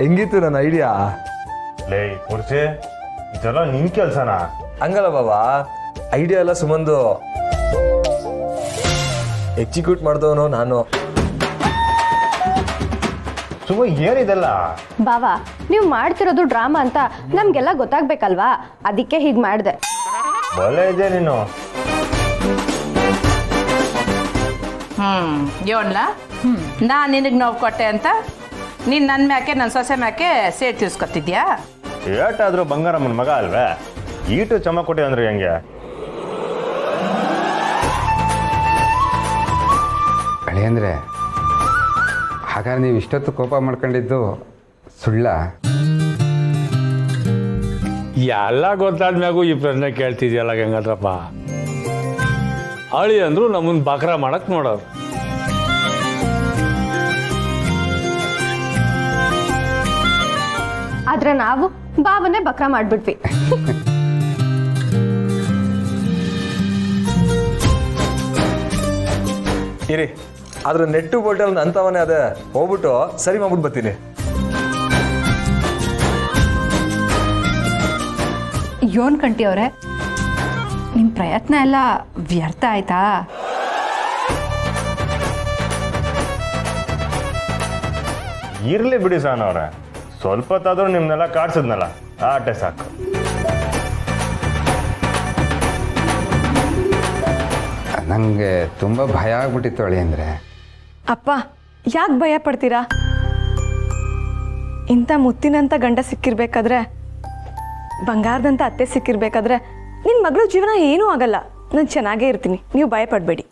ಹೆಂಗಿತ್ತು ನನ್ನ ಐಡಿಯಾ? ಲೇ ಪುರ್ಸೆ, ಇದೆಲ್ಲ ನಿನ್ ಕೆಲ್ಸನಾ? ಹಂಗಲ್ಲ ಬಾಬಾ, ಐಡಿಯಾ ಎಲ್ಲ ಸುಮಂದು, ಎಕ್ಸಿಕ್ಯೂಟ್ ಮಾಡ್ದವನು ನಾನು. ಸುಮ್ಮ ಏನಿದೆಲ್ಲ? ಬಾವಾ, ನೀವು ಮಾಡ್ತಿರೋದು ಡ್ರಾಮಾ ಅಂತ ನಮ್ಗೆಲ್ಲ ಗೊತ್ತಾಗ್ಬೇಕಲ್ವಾ, ಅದಕ್ಕೆ ಹೀಗೆ ಮಾಡಿದೆ. ಒಳ್ಳೆ ಇದೆ ನೀನು. ಯೋಣ್ಲ, ನಾನು ನಿನಗೆ ನೋವು ಕೊಟ್ಟೆ ಅಂತ ನೀನು ನನ್ನ ಮ್ಯಾಕೆ ನನ್ನ ಸೊಸೆ ಮ್ಯಾಕೆ ಸೇಟ್ ತೀರ್ಸ್ಕೊತಿದ್ಯಾ? ಏಟಾದ್ರೂ ಬಂಗಾರಮ್ಮನ ಮಗ ಅಲ್ವೇ, ಈಟು ಚಮ ಕೊಟ್ಟೆ ಅಂದ್ರೆ ಹೆಂಗೆ? ಅಳಿ ಅಂದರೆ ಹಾಗಾದ್ರೆ ನೀವು ಇಷ್ಟೊತ್ತು ಕೋಪ ಮಾಡ್ಕೊಂಡಿದ್ದು ಸುಳ್ಳ? ಎಲ್ಲ ಗೊತ್ತಾದ್ಮ್ಯಾಗೂ ಈ ಪ್ರಶ್ನೆ ಕೇಳ್ತಿದ್ಯಲ್ಲ ಗಂಗಾಧರಪ್ಪ. ಅಳಿ ಅಂದ್ರು ನಮ್ಮನ್ನ ಬಕ್ರ ಮಾಡಕ್ ನೋಡೋರು. ಆದ್ರೆ ನಾವು ಬಾವನ್ನೇ ಬಕ್ರ ಮಾಡ್ಬಿಟ್ವಿ. ಇರಿ, ಆದ್ರೆ ನೆಟ್ಟು ಬೋಟಲ್ ಅಂತವನೇ ಅದೇ, ಹೋಗ್ಬಿಟ್ಟು ಸರಿ ಮಾಡ್ಬಿಟ್ಟು ಬರ್ತೀನಿ. ಯೋನ್ ಕಂಟಿ ಅವರೇ, ನಿಮ್ಮ ಪ್ರಯತ್ನ ಎಲ್ಲ ವ್ಯರ್ಥ ಆಯ್ತಾ? ಇರ್ಲಿ ಬಿಡಿ ಸಾನವ್ರೆ, ಸ್ವಲ್ಪ ಹೊತ್ತಾದ್ರೂ ನಿಮ್ನೆಲ್ಲ ಕಾಡ್ಸಿದ್ನಲ್ಲ, ಆಟೆ ಸಾಕು. ನನಗೆ ತುಂಬ ಭಯ ಆಗ್ಬಿಟ್ಟಿತ್ತು ಅಳಿ ಅಂದರೆ. ಅಪ್ಪ, ಯಾಕೆ ಭಯ ಪಡ್ತೀರಾ? ಇಂಥ ಮುತ್ತಿನಂಥ ಗಂಡ ಸಿಕ್ಕಿರ್ಬೇಕಾದ್ರೆ, ಬಂಗಾರದಂಥ ಅತ್ತೆ ಸಿಕ್ಕಿರ್ಬೇಕಾದ್ರೆ ನಿನ್ನ ಮಗಳ ಜೀವನ ಏನೂ ಆಗಲ್ಲ. ನಾನು ಚೆನ್ನಾಗೇ ಇರ್ತೀನಿ, ನೀವು ಭಯ ಪಡಬೇಡಿ.